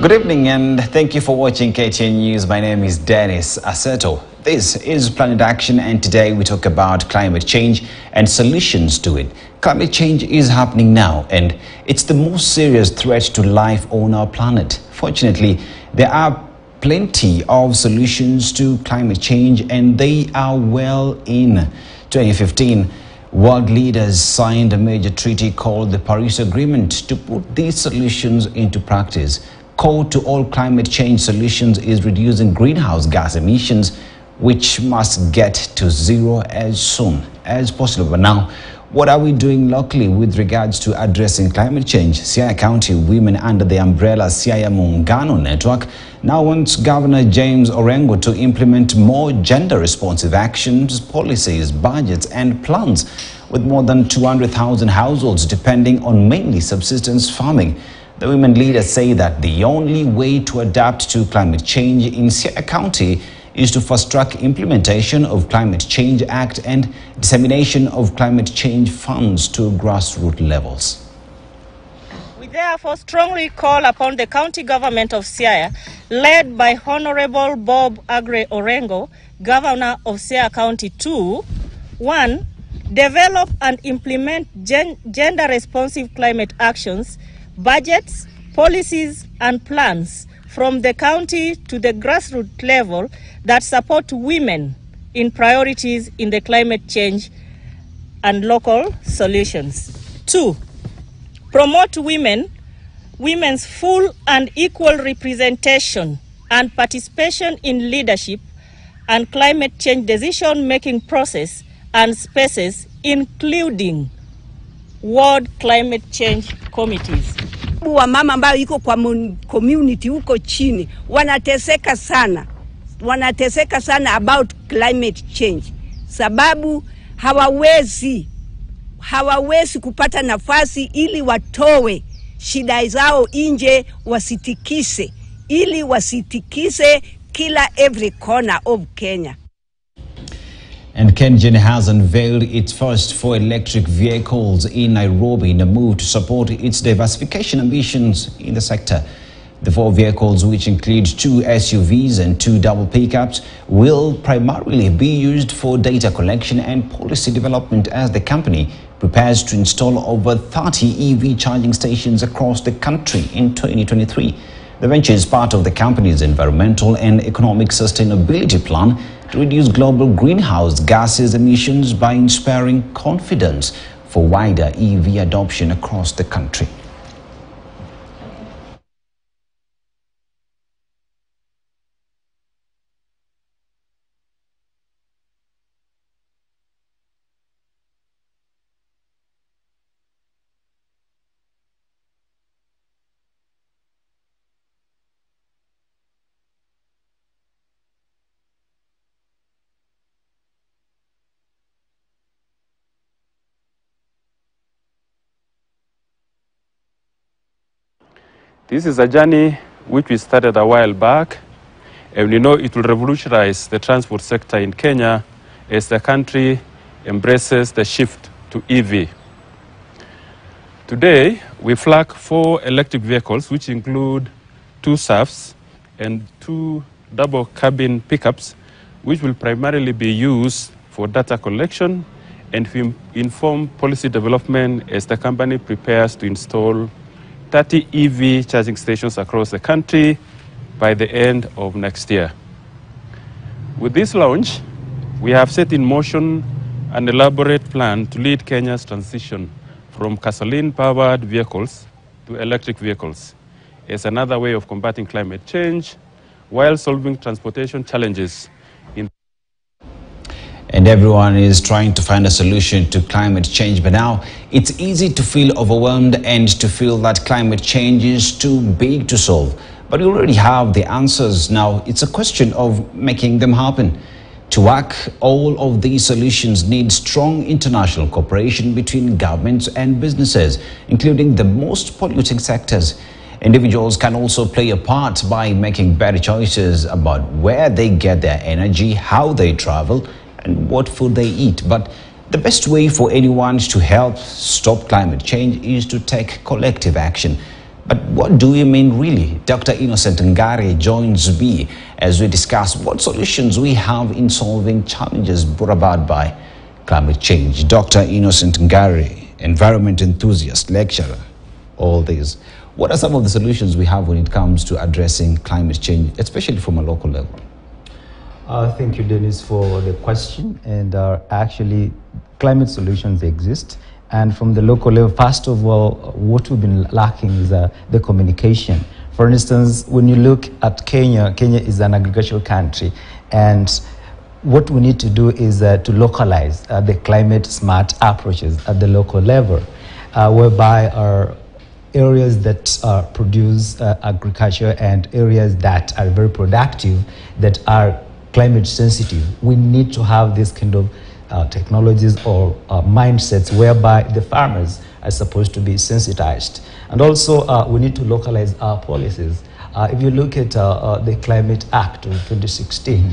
Good evening and thank you for watching KTN News. My name is Dennis Aseto. This is Planet Action and today we talk about climate change and solutions to it. Climate change is happening now and it's the most serious threat to life on our planet. Fortunately, there are plenty of solutions to climate change and they are well in. 2015, world leaders signed a major treaty called the Paris Agreement to put these solutions into practice. Core to all climate change solutions is reducing greenhouse gas emissions, which must get to zero as soon as possible. But now, what are we doing locally with regards to addressing climate change? Siaya County women under the umbrella Siaya Muungano Network now wants Governor James Orengo to implement more gender-responsive actions, policies, budgets and plans with more than 200,000 households depending on mainly subsistence farming. The women leaders say that the only way to adapt to climate change in Siaya County is to fast-track implementation of Climate Change Act and dissemination of climate change funds to grassroots levels. We therefore strongly call upon the county government of Siaya, led by Honorable Bob Agre Orengo, Governor of Siaya County, to 1. Develop and implement gender-responsive climate actions, budgets, policies and plans from the county to the grassroots level that support women in priorities in the climate change and local solutions. 2. Promote women's full and equal representation and participation in leadership and climate change decision-making process and spaces, including World Climate Change Committees. Wamama ambao iko kwa community huko chini wanateseka sana about climate change, sababu hawawezi kupata nafasi ili watowe shida zao nje, wasitikise kila every corner of Kenya. And KTN has unveiled its first 4 electric vehicles in Nairobi in a move to support its diversification ambitions in the sector. The 4 vehicles, which include 2 SUVs and 2 double pickups, will primarily be used for data collection and policy development as the company prepares to install over 30 EV charging stations across the country in 2023. The venture is part of the company's environmental and economic sustainability plan to reduce global greenhouse gases emissions by inspiring confidence for wider EV adoption across the country. This is a journey which we started a while back, and we know it will revolutionize the transport sector in Kenya as the country embraces the shift to EV. Today, we flag 4 electric vehicles, which include 2 SUVs and 2 double cabin pickups, which will primarily be used for data collection and inform policy development as the company prepares to install 30 EV charging stations across the country by the end of next year. With this launch, we have set in motion an elaborate plan to lead Kenya's transition from gasoline-powered vehicles to electric vehicles as another way of combating climate change while solving transportation challenges. And everyone is trying to find a solution to climate change. But now it's easy to feel overwhelmed and to feel that climate change is too big to solve. But we already have the answers. Now it's a question of making them happen. To work, all of these solutions need strong international cooperation between governments and businesses, including the most polluting sectors. Individuals can also play a part by making better choices about where they get their energy, how they travel, and what food they eat. But the best way for anyone to help stop climate change is to take collective action. But what do we mean really? Dr. Innocent Ngare joins me as we discuss what solutions we have in solving challenges brought about by climate change. Dr. Innocent Ngare, environment enthusiast, lecturer, all these. What are some of the solutions we have when it comes to addressing climate change, especially from a local level? Thank you, Dennis, for the question. And actually, climate solutions exist. And from the local level, first of all, what we've been lacking is the communication. For instance, when you look at Kenya, Kenya is an agricultural country. And what we need to do is to localize the climate smart approaches at the local level, whereby our areas that produce agriculture and areas that are very productive, that are climate sensitive, we need to have this kind of technologies or mindsets whereby the farmers are supposed to be sensitized. And also we need to localize our policies. If you look at the Climate Act of 2016,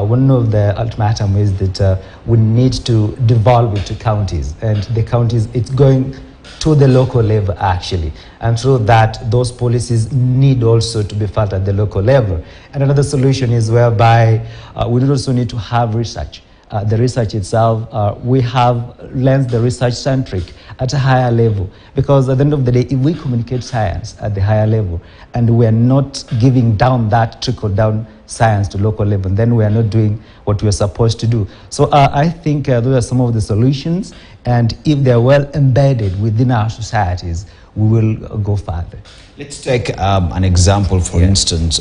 one of the ultimatum is that we need to devolve it to counties, and the counties, it's going to the local level actually, and so that those policies need also to be felt at the local level. And another solution is whereby we also need to have research. The research itself, we have lens the research centric at a higher level, because at the end of the day, if we communicate science at the higher level and we are not giving down that trickle down science to local level, then we are not doing what we are supposed to do. So I think those are some of the solutions, and if they are well embedded within our societies, we will go further. Let's take an example. For instance,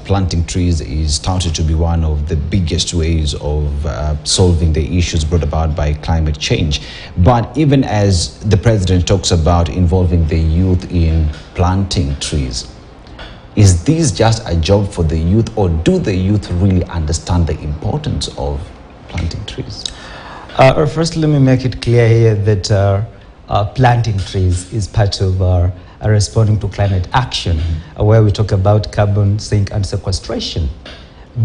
planting trees is touted to be one of the biggest ways of solving the issues brought about by climate change. But even as the president talks about involving the youth in planting trees, is this just a job for the youth, or do the youth really understand the importance of planting trees? First, let me make it clear here that planting trees is part of our responding to climate action, where we talk about carbon sink and sequestration.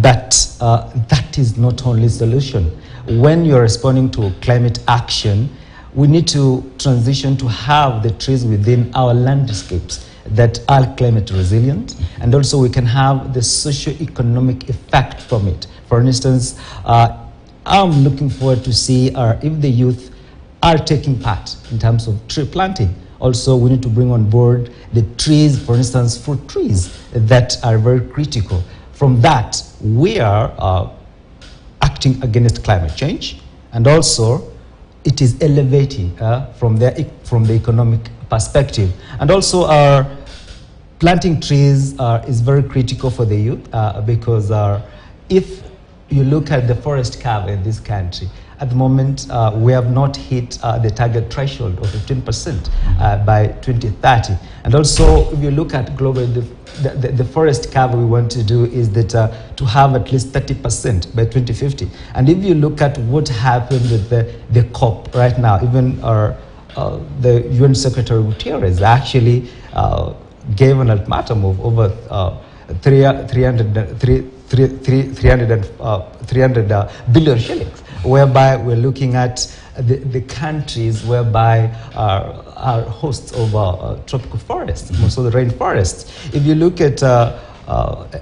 But that is not only solution. When you're responding to climate action, we need to transition to have the trees within our landscapes that are climate resilient, and also we can have the socio-economic effect from it. For instance, I'm looking forward to see if the youth are taking part in terms of tree planting. Also, we need to bring on board the trees, for instance, fruit trees that are very critical. From that, we are acting against climate change, and also it is elevating from the economic perspective. And also, planting trees is very critical for the youth because if you look at the forest cover in this country, at the moment, we have not hit the target threshold of 15% by 2030. And also, if you look at globally, the forest cover we want to do is that to have at least 30% by 2050. And if you look at what happened with the COP right now, even the UN Secretary Guterres actually gave an ultimatum of over 300 billion shillings, whereby we're looking at the countries whereby are hosts of tropical forests, most of the rainforests. If you look at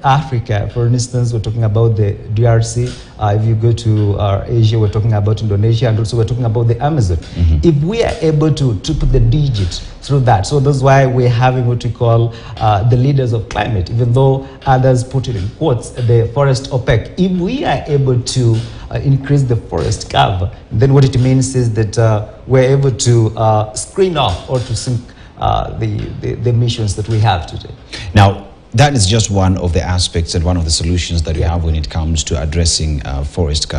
Africa, for instance, we're talking about the DRC. If you go to Asia, we're talking about Indonesia, and also we're talking about the Amazon. If we are able to triple the digits through that, so that's why we're having what we call the leaders of climate, even though others put it in quotes, the forest OPEC. If we are able to increase the forest cover, then what it means is that we're able to screen off or to sink the emissions that we have today. Now, that is just one of the aspects and one of the solutions that we have when it comes to addressing forest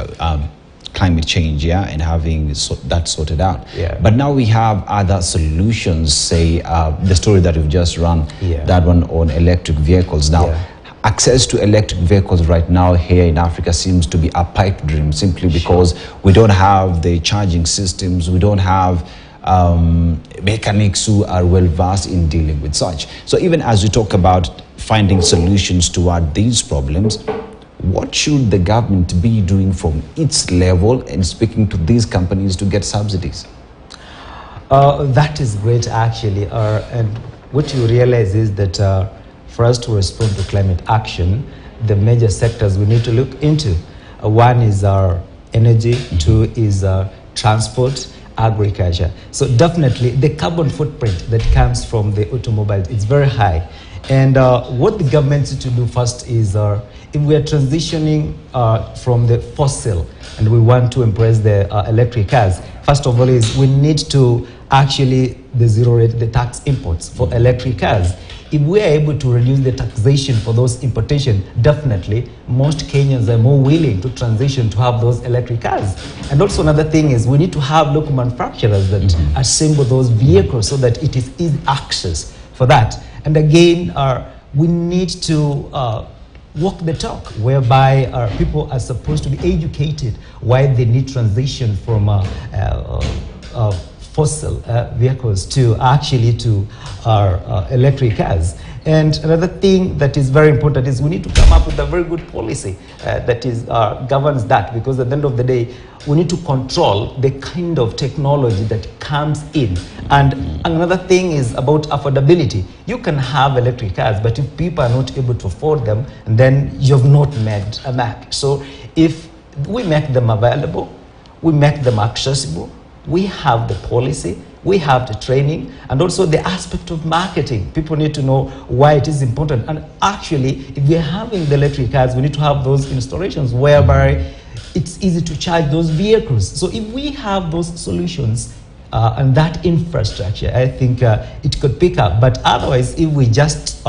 climate change, and having that sorted out. But now we have other solutions, say the story that we've just run, that one on electric vehicles. Now, access to electric vehicles right now here in Africa seems to be a pipe dream, simply because we don't have the charging systems, we don't have mechanics who are well versed in dealing with such. So even as we talk about finding solutions toward these problems, what should the government be doing from its level and speaking to these companies to get subsidies? That is great, actually. And what you realize is that for us to respond to climate action, the major sectors we need to look into, one is our energy, two is transport, agriculture. So definitely the carbon footprint that comes from the automobile is very high. And what the government needs to do first is, if we are transitioning from the fossil and we want to embrace the electric cars, first of all is we need to actually the tax imports for electric cars. If we are able to reduce the taxation for those importation, definitely most Kenyans are more willing to transition to have those electric cars. And also another thing is we need to have local manufacturers that assemble those vehicles so that it is easy access for that. And again, we need to walk the talk, whereby people are supposed to be educated why they need transition from fossil vehicles to actually to our electric cars. And another thing that is very important is we need to come up with a very good policy that is governs that, because at the end of the day, we need to control the kind of technology that comes in. And another thing is about affordability. You can have electric cars, but if people are not able to afford them, then you've not made a match. So if we make them available, we make them accessible, we have the policy, we have the training, and also the aspect of marketing. People need to know why it is important. And actually, if we're having the electric cars, we need to have those installations whereby it's easy to charge those vehicles. So if we have those solutions and that infrastructure, I think it could pick up. But otherwise, if we just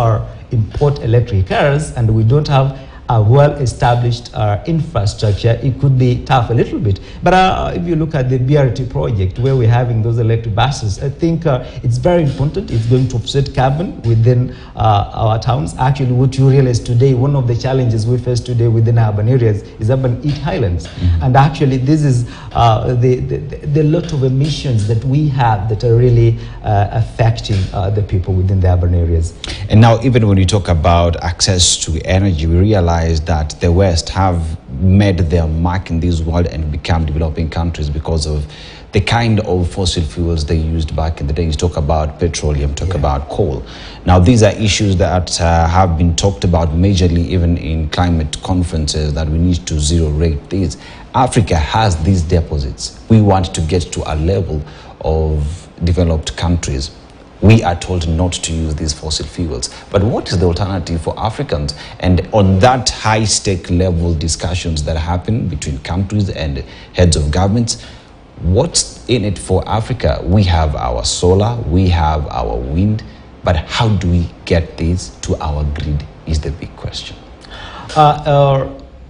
import electric cars and we don't have a well-established infrastructure, it could be tough a little bit. But if you look at the BRT project, where we're having those electric buses, I think it's very important. It's going to offset carbon within our towns. Actually, what you realize today, one of the challenges we face today within urban areas is urban heat islands. And actually, this is the lot of emissions that we have that are really affecting the people within the urban areas. And now, even when you talk about access to energy, we realize that the West have made their mark in this world and become developing countries because of the kind of fossil fuels they used back in the day. You talk about petroleum, talk about coal. Now, these are issues that have been talked about majorly even in climate conferences, that we need to zero rate these. Africa has these deposits. We want to get to a level of developed countries. We are told not to use these fossil fuels. But what is the alternative for Africans? And on that high-stake level discussions that happen between countries and heads of governments, what's in it for Africa? We have our solar, we have our wind, but how do we get these to our grid is the big question.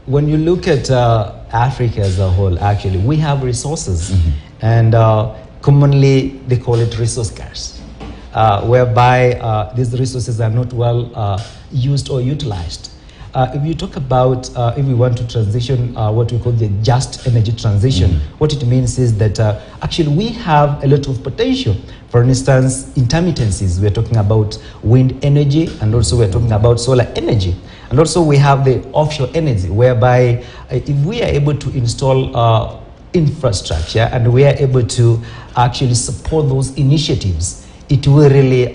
When you look at Africa as a whole, actually, we have resources, and commonly they call it resource scarce. Whereby these resources are not well used or utilized. If you talk about, if we want to transition what we call the just energy transition, what it means is that actually we have a lot of potential. For instance, intermittencies, we're talking about wind energy, and also we're talking about solar energy. And also we have the offshore energy, whereby if we are able to install infrastructure and we are able to actually support those initiatives, it will really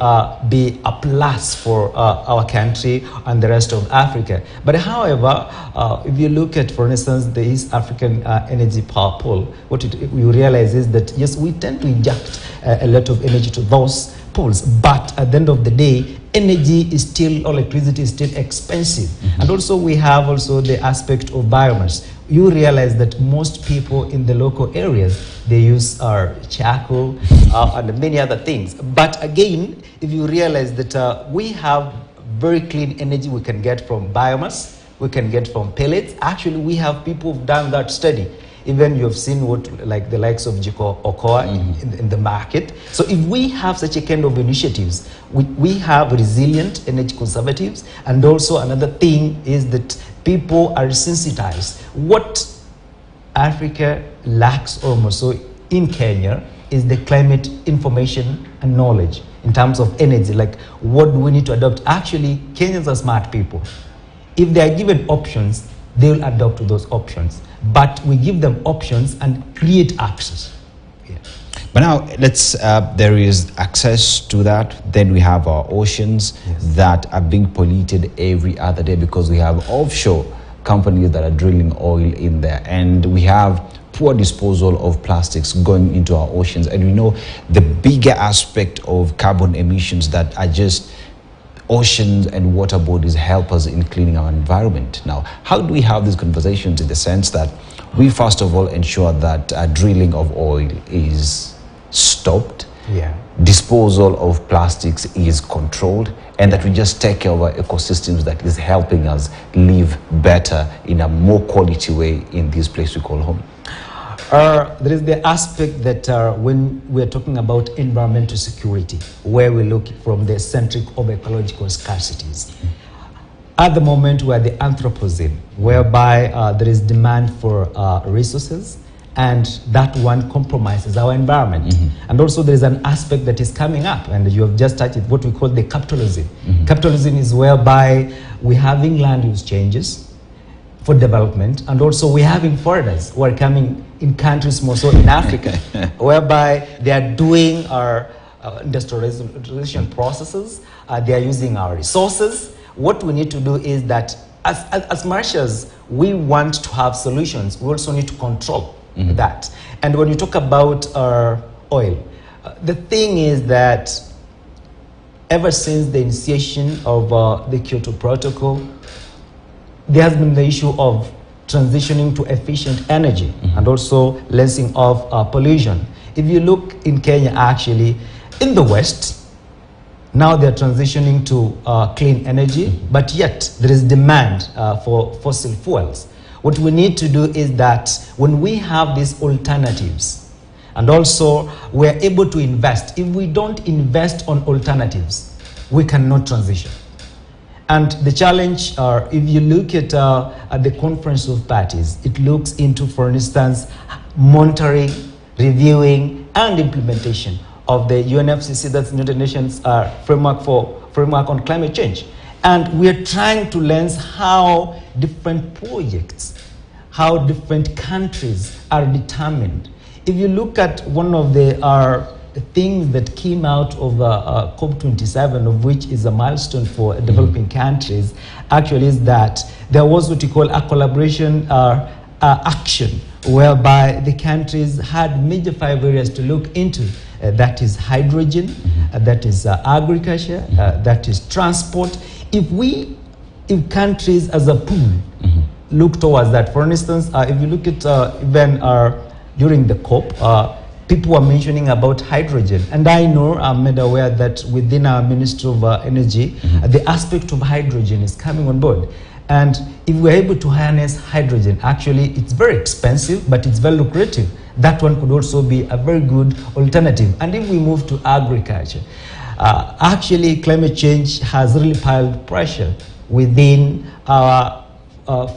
be a plus for our country and the rest of Africa. But however, if you look at, for instance, the East African Energy Power Pool, what we realize is that, yes, we tend to inject a lot of energy to those pools, but at the end of the day, energy is still, electricity is still expensive. And also we have also the aspect of biomass. You realize that most people in the local areas, they use charcoal and many other things. But again, if you realize that we have very clean energy we can get from biomass, we can get from pellets. Actually, we have people who've done that study. Even you have seen what, like the likes of Jiko Okoa in the market. So if we have such a kind of initiatives, we have resilient energy conservatives. And also another thing is that people are sensitized. What Africa lacks almost so in Kenya is the climate information and knowledge in terms of energy. Like, what do we need to adopt? Actually, Kenyans are smart people. If they are given options, they will adopt to those options. But we give them options and create access. But now there is access to that. Then we have our oceans that are being polluted every other day because we have offshore companies that are drilling oil in there, and we have poor disposal of plastics going into our oceans. And we know the bigger aspect of carbon emissions that are just oceans and water bodies help us in cleaning our environment. Now, how do we have these conversations in the sense that we first of all ensure that drilling of oil is stopped, disposal of plastics is controlled, and that we just take care of our ecosystems that is helping us live better in a more quality way in this place we call home? There is the aspect that when we're talking about environmental security, where we look from the centric of ecological scarcities. At the moment, we're the Anthropocene, whereby there is demand for resources, and that one compromises our environment. And also there is an aspect that is coming up, and you have just touched it, what we call the capitalism. Capitalism is whereby we're having land use changes for development, and also we're having foreigners who are coming in countries, more so in Africa, whereby they are doing our industrialization processes, they are using our resources. What we need to do is that as much as we want to have solutions, we also need to control that. And when you talk about oil, the thing is that ever since the initiation of the Kyoto Protocol, there has been the issue of transitioning to efficient energy and also lessing of pollution. If you look in Kenya, actually, in the West, now they're transitioning to clean energy, but yet there is demand for fossil fuels. What we need to do is that when we have these alternatives, and also we're able to invest, if we don't invest on alternatives, we cannot transition. And the challenge, if you look at the Conference of Parties, it looks into, for instance, monitoring, reviewing, and implementation of the UNFCCC, that's the United Nations framework on climate change. And we are trying to learn how different projects, how different countries are determined. If you look at one of the things that came out of COP27, of which is a milestone for developing countries, actually is that there was what you call a collaboration action, whereby the countries had major 5 areas to look into. That is hydrogen, that is agriculture, that is transport. If countries as a pool look towards that, for instance, if you look at even during the COP, people were mentioning about hydrogen, and I know, I'm made aware that within our Ministry of Energy, the aspect of hydrogen is coming on board. And if we're able to harness hydrogen, actually it's very expensive, but it's very lucrative. That one could also be a very good alternative. And if we move to agriculture, actually climate change has really piled pressure within our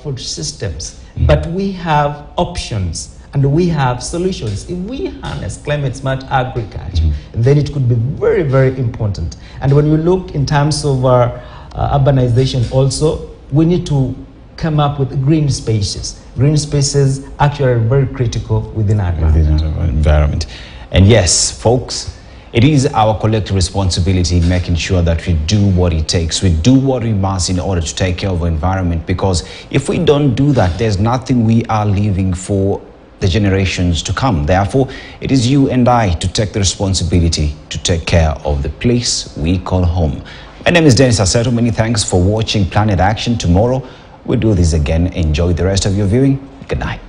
food systems. But we have options and we have solutions. If we harness climate smart agriculture, then it could be very, very important. And when you look in terms of our urbanization also, we need to come up with green spaces. Green spaces actually are very critical within our environment. And yes, folks, it is our collective responsibility making sure that we do what it takes. We do what we must in order to take care of our environment, because if we don't do that, there's nothing we are leaving for the generations to come. Therefore, it is you and I to take the responsibility to take care of the place we call home. My name is Dennis Aseto. Many thanks for watching Planet Action. Tomorrow, we'll do this again. Enjoy the rest of your viewing. Good night.